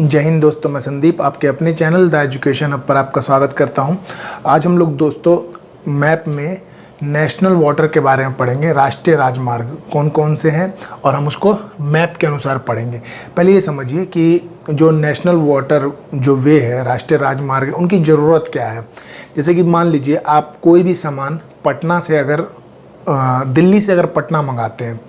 जय हिंद दोस्तों, मैं संदीप आपके अपने चैनल द एजुकेशन हब पर आपका स्वागत करता हूं। आज हम लोग दोस्तों मैप में नेशनल वाटर के बारे में पढ़ेंगे। राष्ट्रीय राजमार्ग कौन कौन से हैं और हम उसको मैप के अनुसार पढ़ेंगे। पहले ये समझिए कि जो नेशनल वाटर जो वे है, राष्ट्रीय राजमार्ग, उनकी ज़रूरत क्या है। जैसे कि मान लीजिए आप कोई भी सामान पटना से अगर दिल्ली से अगर पटना मंगाते हैं,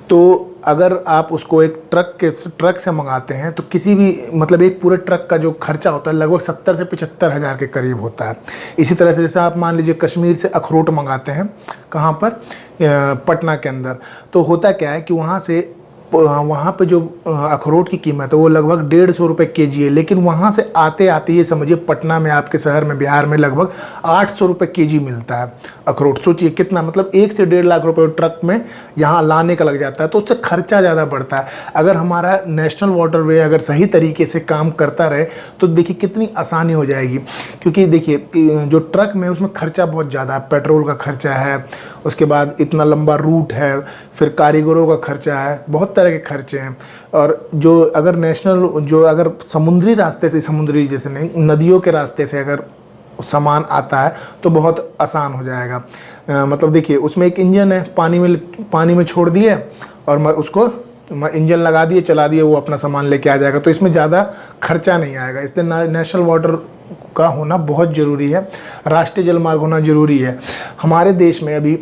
तो अगर आप उसको एक ट्रक से मंगाते हैं तो किसी भी मतलब एक पूरे ट्रक का जो खर्चा होता है लगभग 70 से 75 हज़ार के करीब होता है। इसी तरह से जैसे आप मान लीजिए कश्मीर से अखरोट मंगाते हैं, कहाँ पर, पटना के अंदर, तो होता क्या है कि वहाँ पे जो अखरोट की कीमत है वो लगभग 150 रुपये केजी है। लेकिन वहाँ से आते आते ये समझिए पटना में, आपके शहर में, बिहार में लगभग 800 रुपये केजी मिलता है अखरोट। सोचिए कितना, मतलब 1 से 1.5 लाख रुपये ट्रक में यहाँ लाने का लग जाता है, तो उससे खर्चा ज़्यादा बढ़ता है। अगर हमारा नेशनल वाटरवे अगर सही तरीके से काम करता रहे तो देखिए कितनी आसानी हो जाएगी। क्योंकि देखिए जो ट्रक में उसमें खर्चा बहुत ज़्यादा है, पेट्रोल का खर्चा है, उसके बाद इतना लंबा रूट है, फिर कारीगरों का खर्चा है, बहुत तरह के खर्चे हैं। और जो अगर समुद्री रास्ते से, समुद्री जैसे नहीं, नदियों के रास्ते से अगर सामान आता है तो बहुत आसान हो जाएगा। मतलब देखिए उसमें एक इंजन है, पानी में छोड़ दिए और उसको इंजन लगा दिए, चला दिए, वो अपना सामान लेके आ जाएगा, तो इसमें ज़्यादा खर्चा नहीं आएगा। इसलिए नेशनल वाटर का होना बहुत ज़रूरी है, राष्ट्रीय जलमार्ग होना ज़रूरी है। हमारे देश में अभी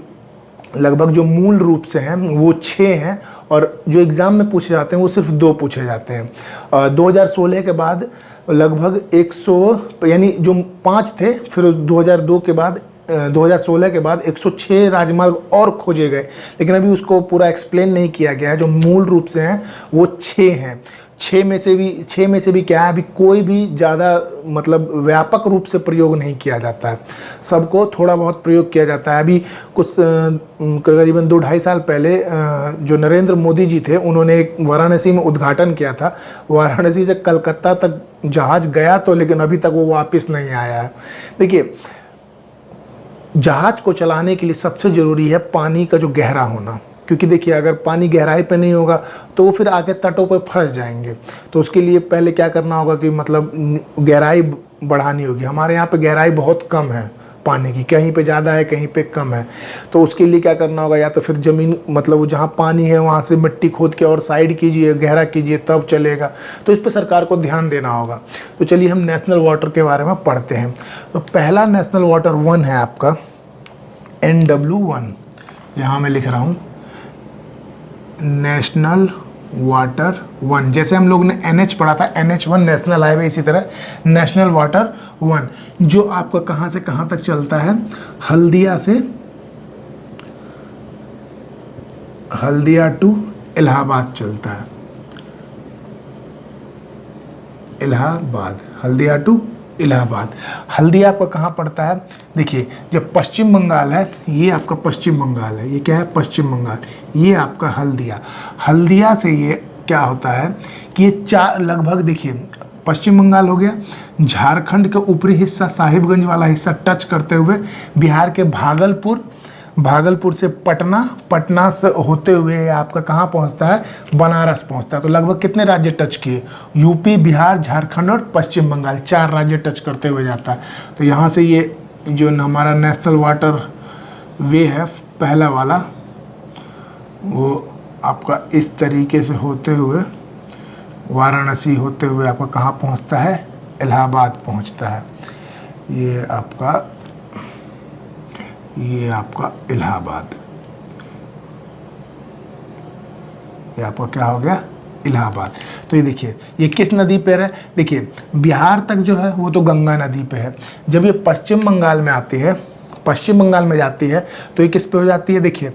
लगभग जो मूल रूप से हैं वो 6 हैं और जो एग्ज़ाम में पूछे जाते हैं वो सिर्फ 2 पूछे जाते हैं। 2016 के बाद लगभग 100, यानी जो 5 थे, फिर 2002 के बाद 2016 के बाद 106 राजमार्ग और खोजे गए, लेकिन अभी उसको पूरा एक्सप्लेन नहीं किया गया है। जो मूल रूप से हैं वो 6 हैं। 6 में से भी क्या है, अभी कोई भी ज़्यादा मतलब व्यापक रूप से प्रयोग नहीं किया जाता है, सबको थोड़ा बहुत प्रयोग किया जाता है। अभी कुछ करीबन 2-2.5 साल पहले जो नरेंद्र मोदी जी थे, उन्होंने एक वाराणसी में उद्घाटन किया था। वाराणसी से कलकत्ता तक जहाज़ गया तो, लेकिन अभी तक वो वापस नहीं आया है। देखिए जहाज़ को चलाने के लिए सबसे ज़रूरी है पानी का जो गहरा होना, क्योंकि देखिए अगर पानी गहराई पे नहीं होगा तो वो फिर आगे तटों पे फंस जाएंगे। तो उसके लिए पहले क्या करना होगा कि मतलब गहराई बढ़ानी होगी। हमारे यहाँ पे गहराई बहुत कम है पानी की, कहीं पे ज़्यादा है, कहीं पे कम है। तो उसके लिए क्या करना होगा, या तो फिर ज़मीन, मतलब वो जहाँ पानी है वहाँ से मिट्टी खोद के और साइड कीजिए, गहरा कीजिए, तब चलेगा। तो इस पर सरकार को ध्यान देना होगा। तो चलिए हम नेशनल वाटर के बारे में पढ़ते हैं। तो पहला नेशनल वाटर 1 है आपका NW1, यहाँ मैं लिख रहा हूँ नेशनल वाटर 1। जैसे हम लोग ने NH पढ़ा था, NH1 नेशनल हाईवे, इसी तरह नेशनल वाटर 1 जो आपका कहाँ से कहाँ तक चलता है, हल्दिया टू इलाहाबाद चलता है। हल्दिया टू इलाहाबाद। हल्दिया आपका कहाँ पड़ता है, देखिए जब पश्चिम बंगाल है, ये आपका पश्चिम बंगाल है, ये क्या है, पश्चिम बंगाल, ये आपका हल्दिया से ये क्या होता है कि ये लगभग देखिए पश्चिम बंगाल हो गया, झारखंड के ऊपरी हिस्सा, साहिबगंज वाला हिस्सा टच करते हुए बिहार के भागलपुर से पटना से होते हुए आपका कहाँ पहुँचता है, बनारस पहुँचता है। तो लगभग कितने राज्य टच किए, यूपी, बिहार, झारखंड और पश्चिम बंगाल, 4 राज्य टच करते हुए जाता है। तो यहाँ से ये जो हमारा नेशनल वाटर वे है पहला वाला, वो आपका इस तरीके से होते हुए वाराणसी होते हुए आपका कहाँ पहुँचता है, इलाहाबाद पहुँचता है। ये आपका इलाहाबाद, ये आपका क्या हो गया, इलाहाबाद। तो ये देखिए ये किस नदी पर है, देखिए बिहार तक जो है वो तो गंगा नदी पे है। जब ये पश्चिम बंगाल में आती है, पश्चिम बंगाल में जाती है, तो ये किस पे हो जाती है, देखिए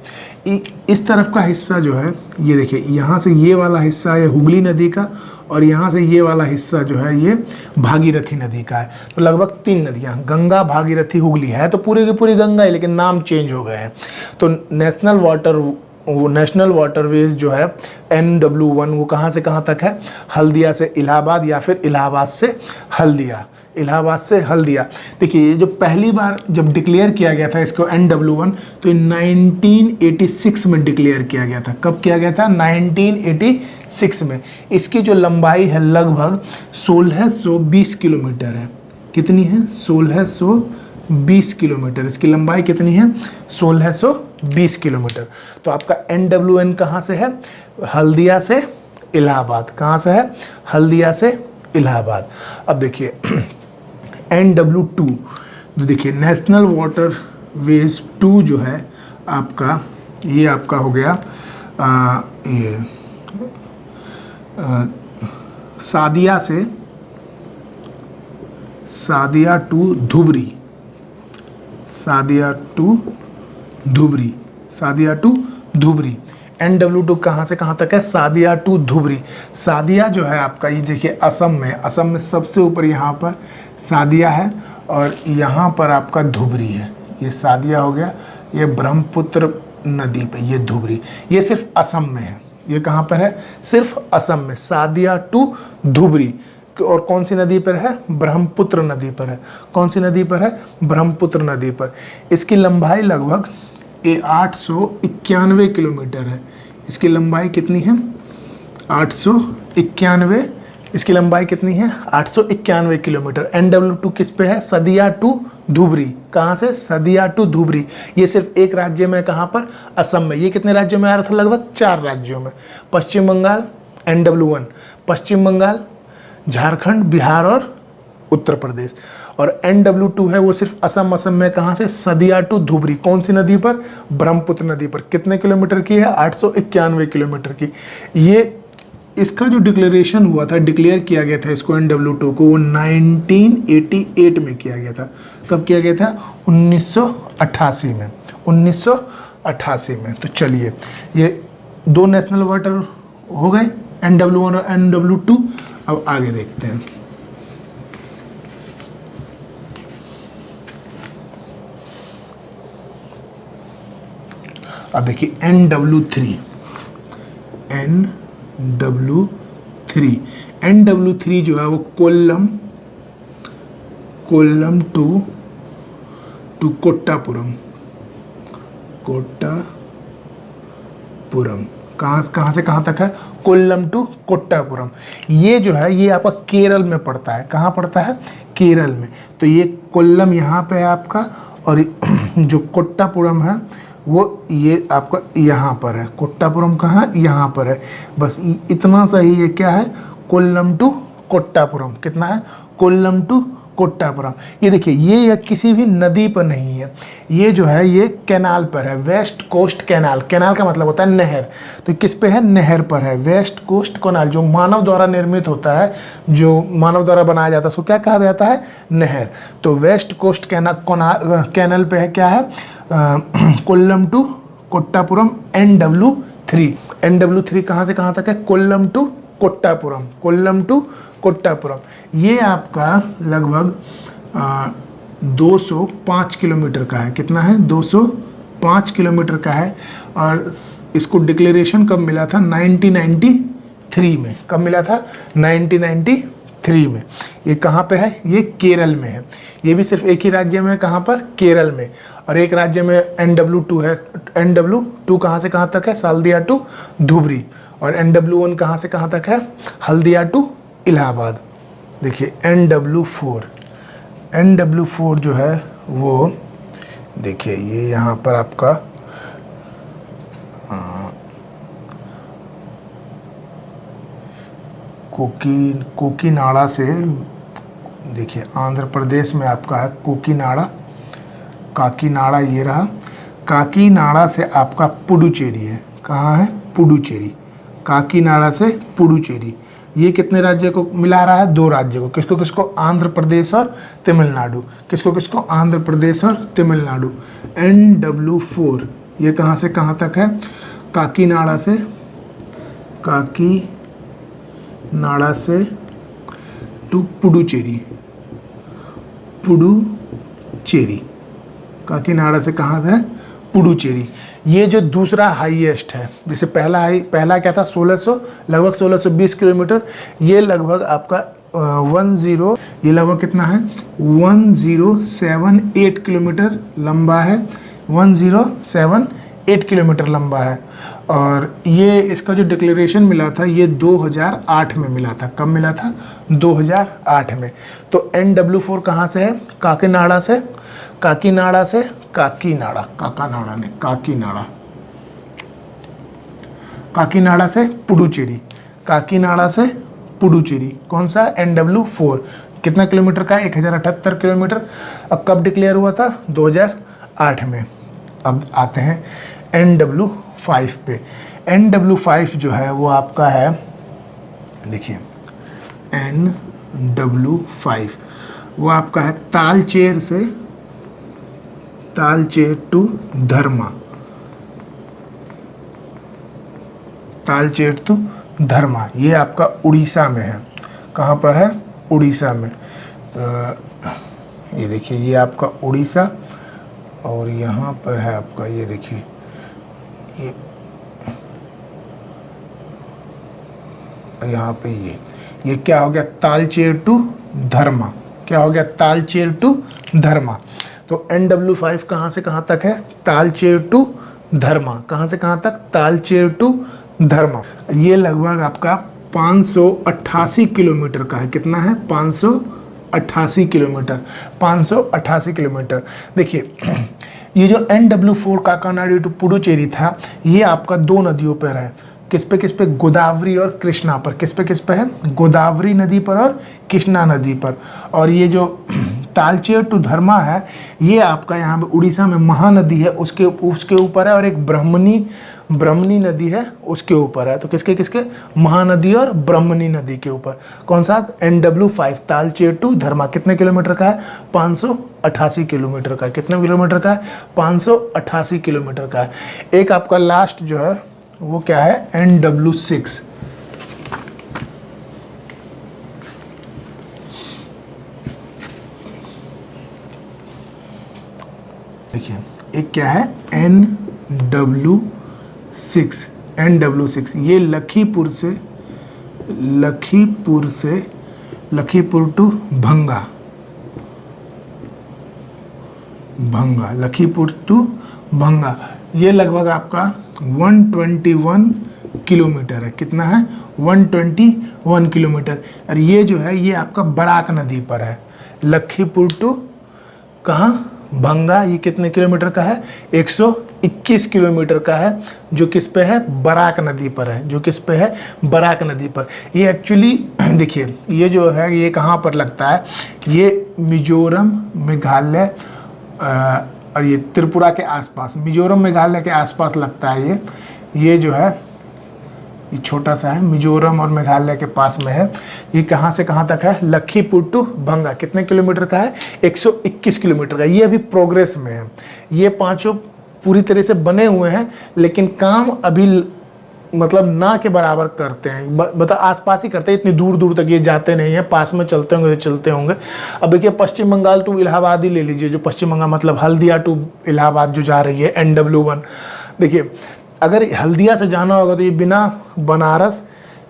इस तरफ का हिस्सा जो है, ये देखिए यहाँ से ये वाला हिस्सा है हुगली नदी का, और यहाँ से ये वाला हिस्सा जो है ये भागीरथी नदी का है। तो लगभग 3 नदियाँ, गंगा, भागीरथी, हुगली, है तो पूरी की पूरी गंगा है, लेकिन नाम चेंज हो गए हैं। तो नेशनल वाटरवेज जो है NW1 वो कहाँ से कहाँ तक है, हल्दिया से इलाहाबाद या फिर इलाहाबाद से हल्दिया, इलाहाबाद से हल्दिया। देखिए ये जो पहली बार जब डिक्लेयर किया गया था इसको NW1, तो 1986 में डिक्लेयर किया गया था। कब किया गया था? 1986 में। इसकी जो लंबाई है लगभग 1620 किलोमीटर है। कितनी है? 1620 किलोमीटर। इसकी लंबाई कितनी है? 1620 किलोमीटर। तो आपका NW1 कहाँ से है? हल्दिया से इलाहाबाद। कहाँ से है? हल्दिया से इलाहाबाद। अब देखिए NW2, तो देखिए नेशनल वाटर वेज 2 जो है आपका, ये आपका हो गया Sadiya to Dhubri, Sadiya to Dhubri. NW2 कहाँ से कहाँ तक है? सादिया टू धुबरी। सादिया जो है आपका, ये देखिए असम में सबसे ऊपर यहाँ पर सादिया है और यहाँ पर आपका धुबरी है। ये सादिया हो गया, ये ब्रह्मपुत्र नदी पे ये धुबरी। ये सिर्फ असम में है। ये कहाँ पर है? सिर्फ असम में। सादिया टू धुबरी। और कौन सी नदी पर है? ब्रह्मपुत्र नदी पर है। कौन सी नदी पर है? ब्रह्मपुत्र नदी पर। इसकी लंबाई लगभग 891 किलोमीटर है। इसकी लंबाई कितनी है? 891। इसकी लंबाई कितनी है? 891 किलोमीटर। NW2 किस पे है? सदिया टू धुबरी। कहाँ से? सदिया टू धुबरी। ये सिर्फ एक राज्य में, कहाँ पर? असम में। ये कितने राज्यों में आ रहा था? लगभग 4 राज्यों में। पश्चिम बंगाल NW1, पश्चिम बंगाल, झारखंड, बिहार और उत्तर प्रदेश। और NW2 है वो सिर्फ असम में। कहाँ से? सदिया टू धुबरी। कौन सी नदी पर? ब्रह्मपुत्र नदी पर। कितने किलोमीटर की है? 891 किलोमीटर की। ये इसका जो डिक्लेरेशन हुआ था, डिक्लेयर किया गया था इसको NW2 को, वो 1988 में किया गया था। कब किया गया था? 1988 में। 1988 में। तो चलिए ये 2 नेशनल वाटर हो गए, NW1 और NW2। अब आगे देखते हैं। अब देखिए NW3 जो है वो कोल्लम टू कोट्टापुरम। कहाँ से कहाँ तक है? कोल्लम टू कोट्टापुरम। ये जो है ये आपका केरल में पड़ता है। कहाँ पड़ता है? केरल में। तो ये कोल्लम यहाँ पे है आपका, और जो कोट्टापुरम है वो ये आपका यहाँ पर है। कोट्टापुरम कहाँ? यहाँ पर है। बस इतना सा ही ये क्या है? कोल्लम टू कोट्टापुरम। कितना है? कोल्लम टू कोट्टापुरम। ये देखिए ये किसी भी नदी पर नहीं है, ये जो है ये कैनाल पर है, वेस्ट कोस्ट कैनाल। कैनाल का मतलब होता है नहर। तो किस पे है? नहर पर है। वेस्ट कोस्ट कैनाल जो मानव द्वारा निर्मित होता है, जो मानव द्वारा बनाया जाता है, उसको क्या कहा जाता है? नहर। तो वेस्ट कोस्ट कैनाल पे है क्या है? Kollam to Kottapuram NW3। NW3 कहाँ से कहाँ तक है? कोल्लम टू कोट्टापुरम। कोल्लम टू कोट्टापुरम। ये आपका लगभग 205 किलोमीटर का है। कितना है? 205 किलोमीटर का है। और इसको डिक्लेरेशन कब मिला था? 1993 में। कब मिला था? 1993 में। ये कहाँ पे है? ये केरल में है। ये भी सिर्फ एक ही राज्य में है। कहाँ पर? केरल में। और एक राज्य में NW2 है। NW2 कहाँ से कहाँ तक है? साल्दिया टू धुबरी। और NW1 कहाँ से कहाँ तक है? हल्दिया टू इलाहाबाद। देखिए NW4 जो है वो देखिए ये यहाँ पर आपका कोकीनाड़ा से, देखिए आंध्र प्रदेश में आपका है काकीनाड़ा ये रहा। काकीनाड़ा से आपका पुडुचेरी है। कहाँ है? पुडुचेरी। काकीनाड़ा से पुडुचेरी। ये कितने राज्य को मिला रहा है? 2 राज्य को। किसको किसको? आंध्र प्रदेश और तमिलनाडु। किसको किसको? आंध्र प्रदेश और तमिलनाडु। NW4 ये कहाँ से कहाँ तक है? काकीनाड़ा से टू पुडुचेरी। काकीनाड़ा से कहाँ है? पुडुचेरी। ये जो दूसरा हाईएस्ट है, जैसे पहला क्या था? 1600, लगभग 1620 किलोमीटर। ये लगभग आपका ये लगभग कितना है 1078 किलोमीटर लंबा है, 1078 किलोमीटर लंबा है। और ये इसका जो डिक्लेरेशन मिला था ये 2008 में मिला था। कब मिला था? 2008 में। तो NW4 कहाँ से है? काकीनाड़ा से, काकीनाड़ा से, काकीनाड़ा, काकानाड़ा ने काकीनाड़ा, काकीनाड़ा से पुडुचेरी, काकीनाड़ा से पुडुचेरी। कौन सा? NW4 कितना किलोमीटर का है? 1078 किलोमीटर। अब कब डिक्लेयर हुआ था? 2008 में। अब आते हैं NW5 पे। NW5 जो है वो आपका है, देखिए NW5 वो आपका है तालचेर से, तालचेर टू धर्मा, तालचेर टू धर्मा। ये आपका उड़ीसा में है। कहाँ पर है? उड़ीसा में। तो ये देखिए ये आपका उड़ीसा, और यहाँ पर है आपका, ये देखिए ये यहाँ पे ये क्या हो गया? तालचेर टू धर्मा। क्या हो गया? तालचेर टू धर्मा। तो NW5 कहाँ से कहाँ तक है? तालचेर टू धर्मा। कहाँ से कहाँ तक? तालचेर टू धर्मा। ये लगभग आपका 588 किलोमीटर का है। कितना है? 588 किलोमीटर, 588 किलोमीटर। देखिए ये जो NW4 काकानाडा टू पुडुचेरी था, ये आपका दो नदियों पर है। किस पे? गोदावरी और कृष्णा पर। किस पे है? गोदावरी नदी पर और कृष्णा नदी पर। और ये जो तालचेर टू धर्मा है, ये आपका यहाँ पे उड़ीसा में महानदी है, उसके ऊपर है, और एक ब्रह्मणी नदी है उसके ऊपर है। तो किसके? महानदी और ब्रह्मणी नदी के ऊपर। कौन सा? NW5 तालचेर टू धर्मा। कितने किलोमीटर का है? 588 किलोमीटर का है। कितने किलोमीटर का है? 588 किलोमीटर का है। एक आपका लास्ट जो है वो क्या है? NW6। देखिए एक क्या है? NW6। NW6 ये लखीपुर टू भंगा, लखीपुर टू भंगा। ये लगभग आपका 121 किलोमीटर है। कितना है? 121 किलोमीटर। और ये जो है ये आपका बराक नदी पर है। लखीपुर टू कहाँ? भंगा। ये कितने किलोमीटर का है? 121 किलोमीटर का है, जो किस पे है? बराक नदी पर है। जो किस पे है? बराक नदी पर। ये एक्चुअली देखिए ये जो है ये कहाँ पर लगता है? ये मिजोरम, मेघालय और ये त्रिपुरा के आसपास, मिजोरम मेघालय के आसपास लगता है। ये जो है ये छोटा सा है, मिजोरम और मेघालय के पास में है। ये कहाँ से कहाँ तक है? लखीपुर टू भंगा। कितने किलोमीटर का है? 121 किलोमीटर का। ये अभी प्रोग्रेस में है। ये पांचों पूरी तरह से बने हुए हैं, लेकिन काम अभी मतलब ना के बराबर करते हैं। बता आसपास ही करते हैं, इतनी दूर दूर तक ये जाते नहीं हैं। पास में चलते होंगे तो चलते होंगे। अब देखिए पश्चिम बंगाल टू इलाहाबाद ही ले लीजिए, जो पश्चिम बंगाल मतलब हल्दिया टू इलाहाबाद जो जा रही है NW1। देखिए अगर हल्दिया से जाना होगा तो ये बिना बनारस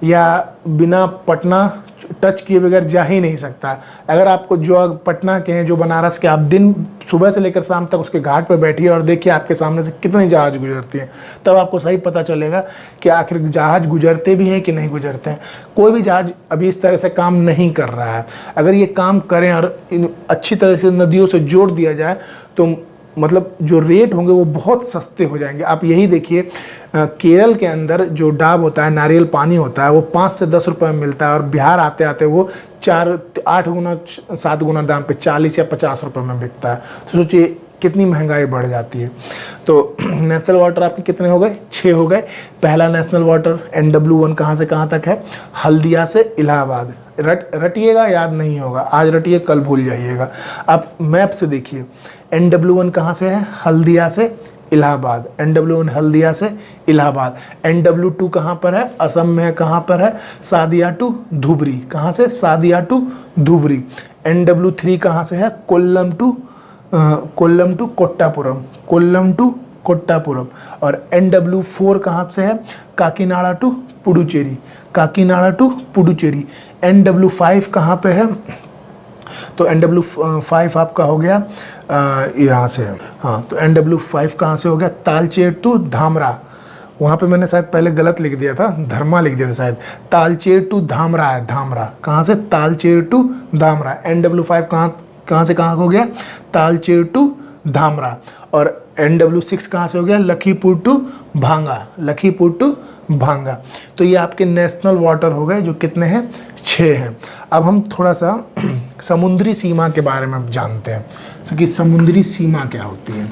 या बिना पटना टच किए बगैर जा ही नहीं सकता। अगर आपको जो पटना के हैं, जो बनारस के, आप दिन सुबह से लेकर शाम तक उसके घाट पर बैठिए और देखिए आपके सामने से कितनी जहाज गुजरती हैं, तब आपको सही पता चलेगा कि आखिर जहाज गुजरते भी हैं कि नहीं गुजरते हैं। कोई भी जहाज अभी इस तरह से काम नहीं कर रहा है। अगर ये काम करें और अच्छी तरह से नदियों से जोड़ दिया जाए तो मतलब जो रेट होंगे वो बहुत सस्ते हो जाएंगे। आप यही देखिए केरल के अंदर जो डाब होता है, नारियल पानी होता है, वो 5 से 10 रुपए में मिलता है, और बिहार आते आते वो 4-8 गुना 7 गुना दाम पे 40 या 50 रुपए में बिकता है। तो सोचिए कितनी महंगाई बढ़ जाती है। तो नेशनल वाटर आपके कितने हो गए? 6 हो गए। पहला नेशनल वाटर NW1 कहाँ से कहाँ तक है? हल्दिया से इलाहाबाद। रटिएगा, याद नहीं होगा, आज रटिए कल भूल जाइएगा। आप मैप से देखिए NW1 कहाँ से है? हल्दिया से इलाहाबाद। NW1 हल्दिया से इलाहाबाद। NW2 कहाँ पर है? असम में। कहाँ पर है? सादिया टू धुबरी। कहाँ से? सादिया टू धुबरी। NW3 कहाँ से है? कोल्लम टू कोट्टापुरम। कोल्लम टू कोट्टापुरम। और NW4 कहाँ से है? Kakinada to Puducherry, Kakinada to Puducherry. NW5 कहाँ पे है? तो NW5 आपका हो गया यहाँ से, हाँ, तो NW5 कहाँ से हो गया? तालचेर टू धामरा। वहाँ पे मैंने शायद पहले गलत लिख दिया था, धर्मा लिख दिया था शायद। तालचेर टू धामरा है, धामरा कहाँ से? तालचेर टू धामरा। NW5 कहाँ से कहाँ हो गया? तालचेर टू धामरा। और NW6 कहाँ से हो गया? Lakhimpur to Bhanga, Lakhimpur to Bhanga. तो ये आपके नेशनल वाटर हो गए, जो कितने हैं? 6 हैं। अब हम थोड़ा सा समुद्री सीमा के बारे में जानते हैं कि समुद्री सीमा क्या होती है।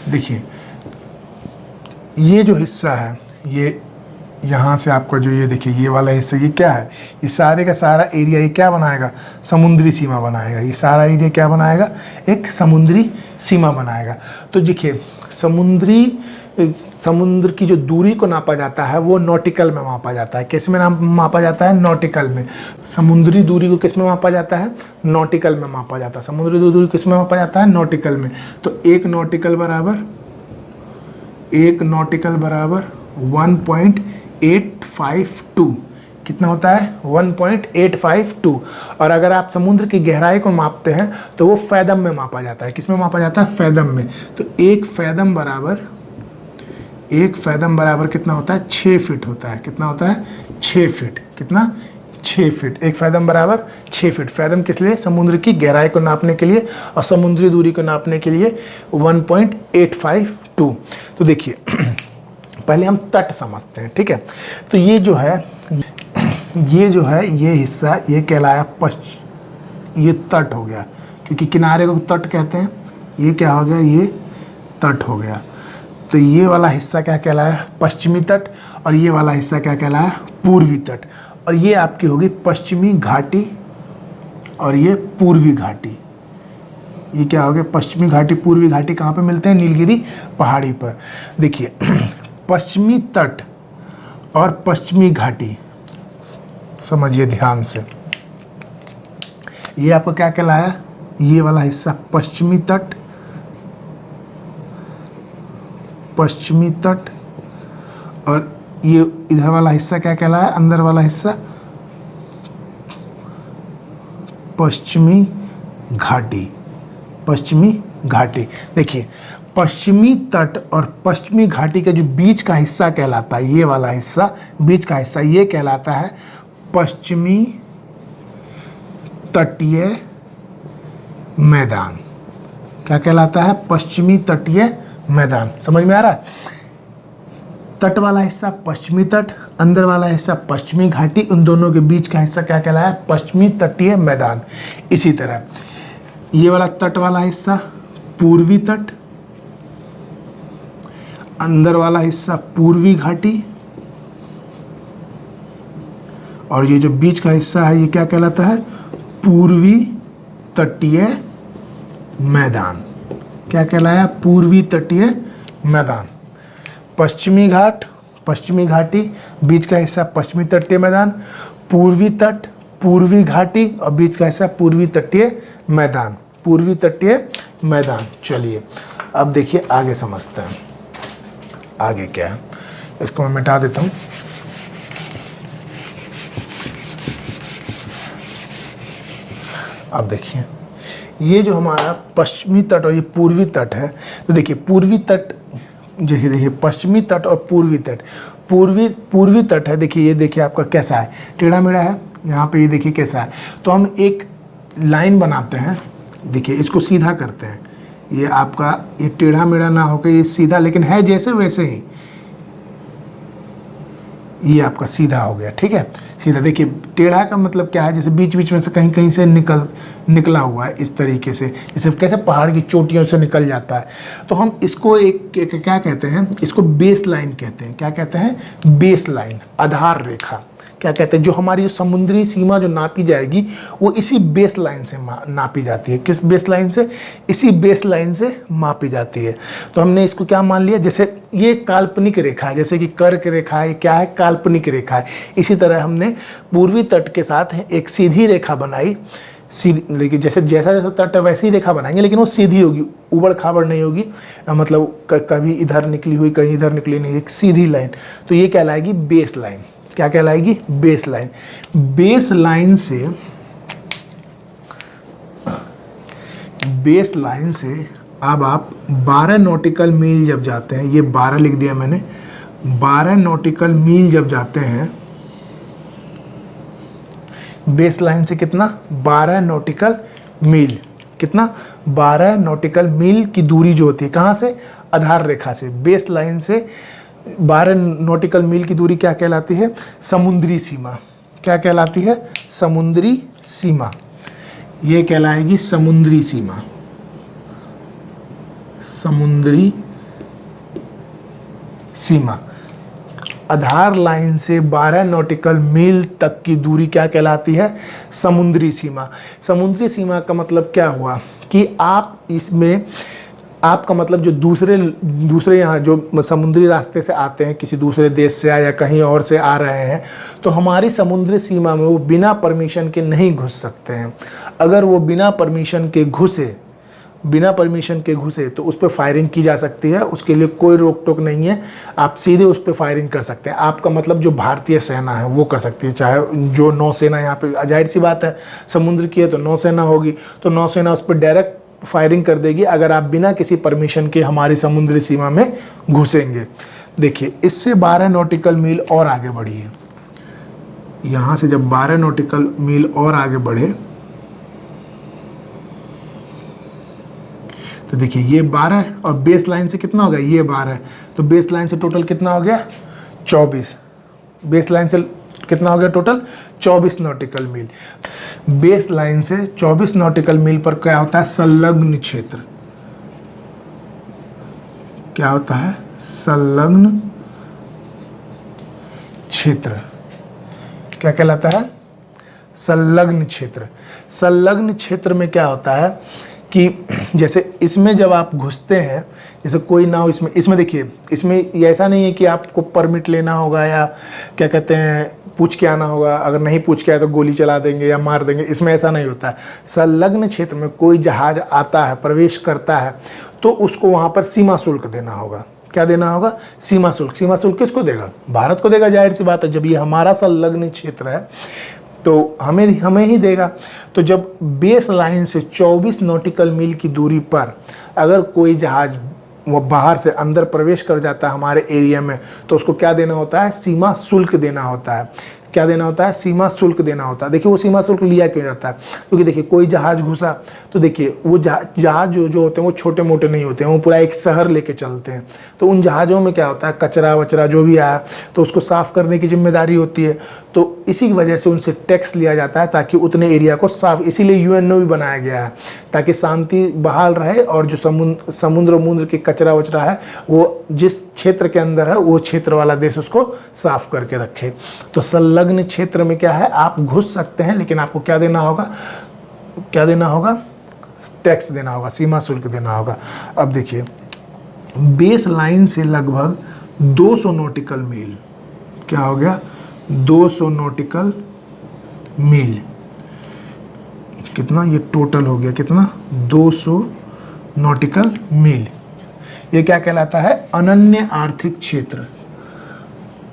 देखिए, ये जो हिस्सा है, ये यहाँ से आपका जो ये देखिए ये वाला हिस्सा, ये क्या है? ये सारे का सारा एरिया ये क्या बनाएगा? समुद्री सीमा बनाएगा। ये सारा एरिया क्या बनाएगा? एक समुद्री सीमा बनाएगा। तो देखिए, समुद्र की जो दूरी को नापा जाता है वो नॉटिकल में मापा जाता है। किस में मापा जाता है? नॉटिकल में। समुद्री दूरी को किस में मापा जाता है? नॉटिकल में मापा जाता है। समुद्री दूरी किस में मापा जाता है? नॉटिकल में। तो एक नॉटिकल बराबर 1.852। कितना होता है? 1.852। और अगर आप समुद्र की गहराई को मापते हैं तो वो फैदम में मापा जाता है। किस में मापा जाता है? फैदम में। तो एक फैदम बराबर कितना होता है? 6 फीट होता है। कितना होता है? 6 फीट। कितना? 6 फीट। एक फैदम बराबर 6 फीट। फैदम किस लिए? समुद्र की गहराई को नापने के लिए, और समुद्री दूरी को नापने के लिए 1.852। तो देखिए, पहले हम तट समझते हैं, ठीक है? तो ये जो है ये हिस्सा, ये कहलाया ये तट हो गया, क्योंकि किनारे को तट कहते हैं। ये क्या हो गया? ये तट हो गया। तो ये वाला हिस्सा क्या कहलाया? पश्चिमी तट। और ये वाला हिस्सा क्या कहलाया? पूर्वी तट। और ये आपकी होगी पश्चिमी घाटी और ये पूर्वी घाटी। ये क्या हो गया? पश्चिमी घाटी, पूर्वी घाटी। कहाँ पे मिलते हैं? नीलगिरी पहाड़ी पर। देखिए, पश्चिमी तट और पश्चिमी घाटी समझिए ध्यान से। ये आपको क्या कहलाया? ये वाला हिस्सा पश्चिमी तट, और ये इधर वाला हिस्सा क्या कहलाया? अंदर वाला हिस्सा पश्चिमी घाटी। देखिए, पश्चिमी तट और पश्चिमी घाटी का जो बीच का हिस्सा कहलाता है, ये वाला हिस्सा, बीच का हिस्सा, ये कहलाता है पश्चिमी तटीय मैदान। क्या कहलाता है? पश्चिमी तटीय मैदान। समझ में आ रहा है? तट वाला हिस्सा पश्चिमी तट, अंदर वाला हिस्सा पश्चिमी घाटी, उन दोनों के बीच का हिस्सा क्या कहलाया? पश्चिमी तटीय मैदान। इसी तरह ये वाला तट वाला हिस्सा पूर्वी तट, अंदर वाला हिस्सा पूर्वी घाटी, और ये जो बीच का हिस्सा है ये क्या कहलाता है? पूर्वी तटीय मैदान। क्या कहलाया? पूर्वी तटीय मैदान। पश्चिमी घाट, पश्चिमी घाटी, बीच का हिस्सा पश्चिमी तटीय मैदान, पूर्वी तट, पूर्वी घाटी, और बीच का हिस्सा पूर्वी तटीय मैदान, पूर्वी तटीय मैदान। चलिए अब देखिए आगे समझते हैं। आगे क्या है, इसको मैं मिटा देता हूँ। अब देखिए, ये जो हमारा पश्चिमी तट और ये पूर्वी तट है, तो देखिए पूर्वी तट, जैसे देखिए पश्चिमी तट और पूर्वी तट, पूर्वी तट है, देखिए ये देखिए आपका कैसा है, टेढ़ा मेढ़ा है, यहाँ पे ये देखिए कैसा है। तो हम एक लाइन बनाते हैं, देखिए इसको सीधा करते हैं, ये आपका ये टेढ़ा मेढ़ा ना होकर ये सीधा, लेकिन है जैसे वैसे ही, ये आपका सीधा हो गया, ठीक है, सीधा। देखिए टेढ़ा का मतलब क्या है, जैसे बीच बीच में से कहीं कहीं से निकला हुआ है, इस तरीके से, जैसे कैसे पहाड़ की चोटियों से निकल जाता है। तो हम इसको एक क्या कहते हैं, इसको बेस लाइन कहते हैं। क्या कहते हैं? बेस लाइन, आधार रेखा। क्या कहते हैं, जो हमारी जो समुद्री सीमा जो नापी जाएगी वो इसी बेस लाइन से नापी जाती है। किस बेस लाइन से? इसी बेस लाइन से मापी जाती है। तो हमने इसको क्या मान लिया, जैसे ये काल्पनिक रेखा है, जैसे कि कर्क रेखा है, क्या है, काल्पनिक रेखा है। इसी तरह हमने पूर्वी तट के साथ एक सीधी रेखा बनाई, सीधी, लेकिन जैसा जैसा तट है वैसी रेखा बनाएंगे, लेकिन वो सीधी होगी, उबड़ खाबड़ नहीं होगी, मतलब कभी इधर निकली हुई कहीं इधर निकली नहीं, एक सीधी लाइन। तो ये कहलाएगी बेस लाइन। क्या कहलाएगी? Base line. बेस लाइन से अब आप 12 नॉटिकल मील जब जाते हैं, ये 12 लिख दिया मैंने, 12 नॉटिकल मील जब जाते हैं बेस लाइन से, कितना? 12 नॉटिकल मील। कितना? 12 नॉटिकल मील की दूरी जो होती है, कहाँ से? आधार रेखा से। बेस लाइन से 12 नॉटिकल मील की दूरी क्या कहलाती है? समुद्री सीमा। क्या कहलाती है? समुद्री सीमा। ये कहलाएगी समुद्री सीमा। समुद्री सीमा। आधार लाइन से 12 नॉटिकल मील तक की दूरी क्या कहलाती है? समुद्री सीमा। समुद्री सीमा का मतलब क्या हुआ कि आप इसमें, आपका मतलब जो दूसरे यहाँ जो समुद्री रास्ते से आते हैं, किसी दूसरे देश से या कहीं और से आ रहे हैं, तो हमारी समुद्री सीमा में वो बिना परमिशन के नहीं घुस सकते हैं। अगर वो बिना परमिशन के घुसे तो उस पर फायरिंग की जा सकती है, उसके लिए कोई रोक टोक नहीं है, आप सीधे उस पर फायरिंग कर सकते हैं। आपका मतलब जो भारतीय सेना है वो कर सकती है, चाहे जो नौसेना, यहाँ पे जाहिर सी बात है समुद्र की है तो नौसेना होगी, तो नौसेना उस पर डायरेक्ट फायरिंग कर देगी अगर आप बिना किसी परमिशन के हमारी समुद्री सीमा में घुसेंगे। देखिए, इससे 12 नॉटिकल मील और आगे बढ़िए। यहाँ से जब 12 नॉटिकल मील और आगे बढ़े तो देखिए ये 12 और बेस लाइन से कितना हो गया? ये 12, तो बेस लाइन से टोटल कितना हो गया? 24। बेस लाइन से कितना हो गया टोटल? 24 नॉटिकल मील। बेस लाइन से 24 नॉटिकल मील पर क्या होता है? संलग्न क्षेत्र। क्या होता है? संलग्न क्षेत्र। क्या कहलाता है? संलग्न क्षेत्र। संलग्न क्षेत्र में क्या होता है कि जैसे इसमें जब आप घुसते हैं, जैसे कोई नाव इसमें देखिए, इसमें ऐसा नहीं है कि आपको परमिट लेना होगा या क्या कहते हैं पूछ के आना होगा, अगर नहीं पूछ के आए तो गोली चला देंगे या मार देंगे, इसमें ऐसा नहीं होता है। संलग्न क्षेत्र में कोई जहाज आता है, प्रवेश करता है, तो उसको वहाँ पर सीमा शुल्क देना होगा। क्या देना होगा? सीमा शुल्क। सीमा शुल्क किसको देगा? भारत को देगा, जाहिर सी बात है, जब ये हमारा संलग्न क्षेत्र है तो हमें ही देगा। तो जब बेस लाइन से 24 नॉटिकल मील की दूरी पर अगर कोई जहाज वो बाहर से अंदर प्रवेश कर जाता है हमारे एरिया में, तो उसको क्या देना होता है? सीमा शुल्क देना होता है। क्या देना होता है? सीमा शुल्क देना होता है। देखिए वो सीमा शुल्क लिया क्यों जाता है? क्योंकि देखिए कोई जहाज घुसा तो देखिए वो जहाज जो होते हैं वो छोटे मोटे नहीं होते हैं, वो पूरा एक शहर लेके चलते हैं। तो उन जहाज़ों में क्या होता है? कचरा वचरा जो भी आया तो उसको साफ़ करने की जिम्मेदारी होती है। तो इसी की वजह से उनसे टैक्स लिया जाता है ताकि उतने एरिया को साफ, इसीलिए यूएनओ भी बनाया गया है ताकि शांति बहाल रहे और जो समुद्र के कचरा वचरा है वो जिस क्षेत्र के अंदर है वो क्षेत्र वाला देश उसको साफ करके रखे। तो संलग्न क्षेत्र में क्या है? आप घुस सकते हैं, लेकिन आपको क्या देना होगा? क्या देना होगा? टैक्स देना होगा, सीमा शुल्क देना होगा। अब देखिए बेस लाइन से लगभग 200 नॉटिकल मील, क्या हो गया? 200 नॉटिकल मील। कितना ये टोटल हो गया? कितना? 200 नॉटिकल मील। ये क्या कहलाता है? अनन्य आर्थिक क्षेत्र।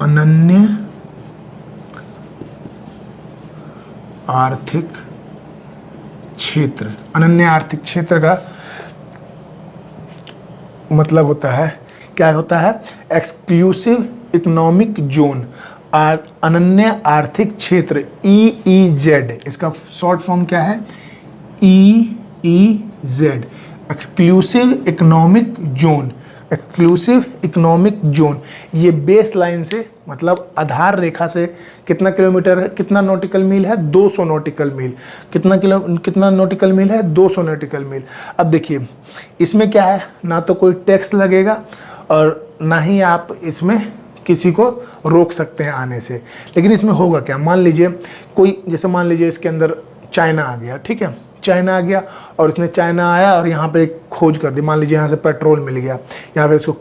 अनन्य आर्थिक क्षेत्र। अनन्य आर्थिक क्षेत्र का मतलब होता है, क्या होता है? Exclusive economic zone. अनन्य आर्थिक क्षेत्र EEZ, इसका शॉर्ट फॉर्म क्या है? EEZ, exclusive economic zone. Exclusive economic zone ये बेस लाइन से मतलब आधार रेखा से कितना किलोमीटर है? कितना नॉटिकल मील है? 200 नॉटिकल मील। कितना नॉटिकल मील है? 200 नॉटिकल मील। अब देखिए इसमें क्या है? ना तो कोई टैक्स लगेगा और ना ही आप इसमें किसी को रोक सकते हैं आने से। लेकिन इसमें होगा क्या, मान लीजिए कोई, जैसे मान लीजिए इसके अंदर चाइना आ गया, ठीक है, चाइना आ गया और इसने, चाइना आया और यहाँ पे एक खोज कर दी, मान लीजिए यहाँ से पेट्रोल मिल गया, या फिर इसको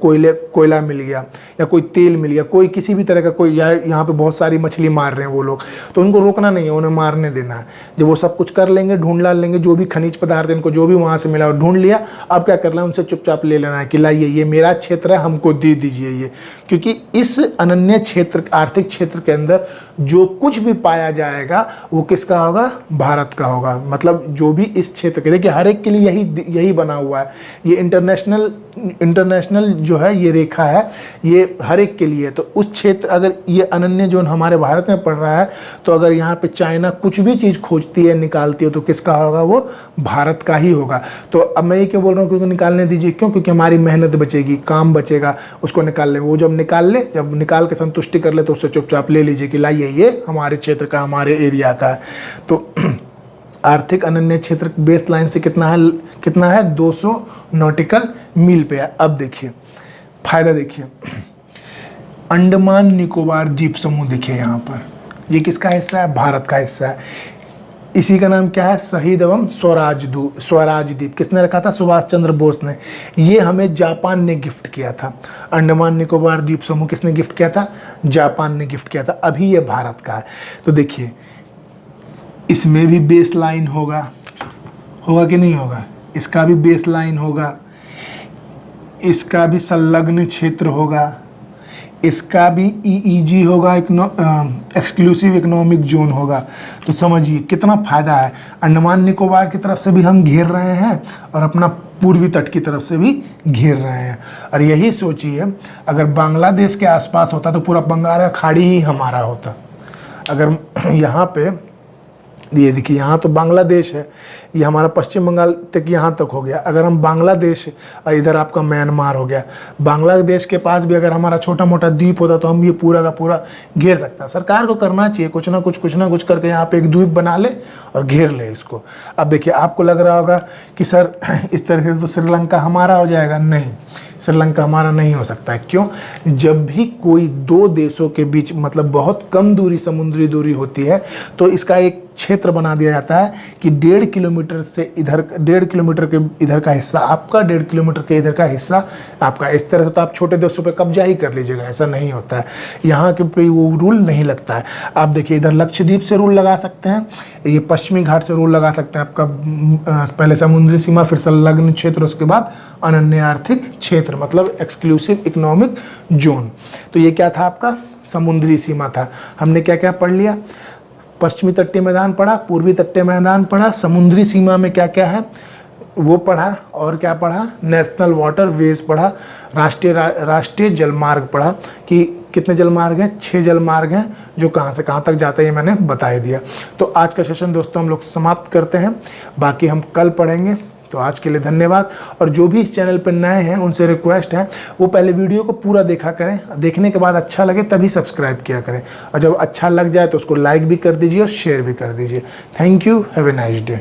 कोयला मिल गया, या कोई तेल मिल गया, कोई किसी भी तरह का कोई, या यहाँ पे बहुत सारी मछली मार रहे हैं वो लोग, तो उनको रोकना नहीं है, उन्हें मारने देना है। जब वो सब कुछ कर लेंगे, ढूंढ ला लेंगे, जो भी खनिज पदार्थ इनको जो भी वहाँ से मिला ढूंढ लिया, अब क्या करना है, उनसे चुपचाप ले लेना है कि लाइए ये मेरा क्षेत्र है, हमको दे दीजिए ये। क्योंकि इस अनन्य क्षेत्र, आर्थिक क्षेत्र के अंदर जो कुछ भी पाया जाएगा वो किसका होगा, भारत का होगा। मतलब जो भी इस क्षेत्र के, देखिए हर एक के लिए यही बना हुआ है, ये इंटरनेशनल जो है ये रेखा है, ये हर एक के लिए। तो उस क्षेत्र, अगर ये अनन्य जोन हमारे भारत में पड़ रहा है, तो अगर यहाँ पे चाइना कुछ भी चीज़ खोजती है, निकालती है, तो किसका होगा, वो भारत का ही होगा। तो अब मैं ये क्यों बोल रहा हूँ, क्योंकि निकालने दीजिए, क्यों, क्योंकि हमारी मेहनत बचेगी, काम बचेगा, उसको निकाल ले। वो जब निकाल ले, जब निकाल के संतुष्टि कर ले, तो उससे चुपचाप ले लीजिए कि लाइए ये हमारे क्षेत्र का, हमारे एरिया का है। तो आर्थिक अनन्य क्षेत्र बेस लाइन से कितना है 200 नॉटिकल मील पे है। अब देखिए फायदा, देखिए अंडमान निकोबार द्वीप समूह, देखिए यहाँ पर ये किसका हिस्सा है, भारत का हिस्सा है। इसी का नाम क्या है, शहीद एवं स्वराज द्वीप। किसने रखा था, सुभाष चंद्र बोस ने। ये हमें जापान ने गिफ्ट किया था। अंडमान निकोबार द्वीप समूह किसने गिफ्ट किया था, जापान ने गिफ्ट किया था। अभी ये भारत का है। तो देखिए इसमें भी बेस लाइन होगा कि नहीं होगा, इसका भी बेस लाइन होगा, इसका भी संलग्न क्षेत्र होगा, इसका भी EEZ होगा, एक्सक्लूसिव इकोनॉमिक जोन होगा। तो समझिए कितना फ़ायदा है। अंडमान निकोबार की तरफ से भी हम घेर रहे हैं और अपना पूर्वी तट की तरफ से भी घेर रहे हैं। और यही सोचिए, अगर बांग्लादेश के आसपास होता तो पूरा बंगाल का खाड़ी ही हमारा होता। अगर यहाँ पे ये देखिए, यहाँ तो बांग्लादेश है, ये हमारा पश्चिम बंगाल तक यहाँ तक हो गया। अगर हम बांग्लादेश, इधर आपका म्यांमार हो गया, बांग्लादेश के पास भी अगर हमारा छोटा मोटा द्वीप होता तो हम ये पूरा का पूरा घेर सकता। सरकार को करना चाहिए कुछ ना कुछ करके यहाँ पे एक द्वीप बना ले और घेर ले इसको। अब देखिए आपको लग रहा होगा कि सर इस तरह से तो श्रीलंका हमारा हो जाएगा। नहीं, श्रीलंका हमारा नहीं हो सकता है। क्यों, जब भी कोई दो देशों के बीच मतलब बहुत कम दूरी, समुद्री दूरी होती है, तो इसका एक क्षेत्र बना दिया जाता है कि 1.5 किलोमीटर से इधर, 1.5 किलोमीटर के इधर का हिस्सा आपका, 1.5 किलोमीटर के इधर का हिस्सा आपका। इस तरह से तो आप छोटे देशों पे कब्जा ही कर लीजिएगा, ऐसा नहीं होता है। यहाँ के पे वो रूल नहीं लगता है। आप देखिए इधर लक्षद्वीप से रूल लगा सकते हैं, ये पश्चिमी घाट से रूल लगा सकते हैं। आपका पहले समुद्री सीमा, फिर संलग्न क्षेत्र, उसके बाद अनन्य आर्थिक क्षेत्र मतलब एक्सक्लूसिव इकोनॉमिक जोन। तो ये क्या था, आपका समुद्री सीमा था। हमने क्या क्या पढ़ लिया, पश्चिमी तटीय मैदान पढ़ा, पूर्वी तटीय मैदान पढ़ा, समुद्री सीमा में क्या क्या है वो पढ़ा, और क्या पढ़ा, नेशनल वाटर वेज पढ़ा, राष्ट्रीय जलमार्ग पढ़ा कि कितने जलमार्ग हैं, 6 जलमार्ग हैं जो कहाँ से कहाँ तक जाते हैं, ये मैंने बता दिया। तो आज का सेशन दोस्तों हम लोग समाप्त करते हैं, बाकी हम कल पढ़ेंगे। तो आज के लिए धन्यवाद। और जो भी इस चैनल पर नए हैं उनसे रिक्वेस्ट है वो पहले वीडियो को पूरा देखा करें, देखने के बाद अच्छा लगे तभी सब्सक्राइब किया करें, और जब अच्छा लग जाए तो उसको लाइक भी कर दीजिए और शेयर भी कर दीजिए। Thank you, have a nice day.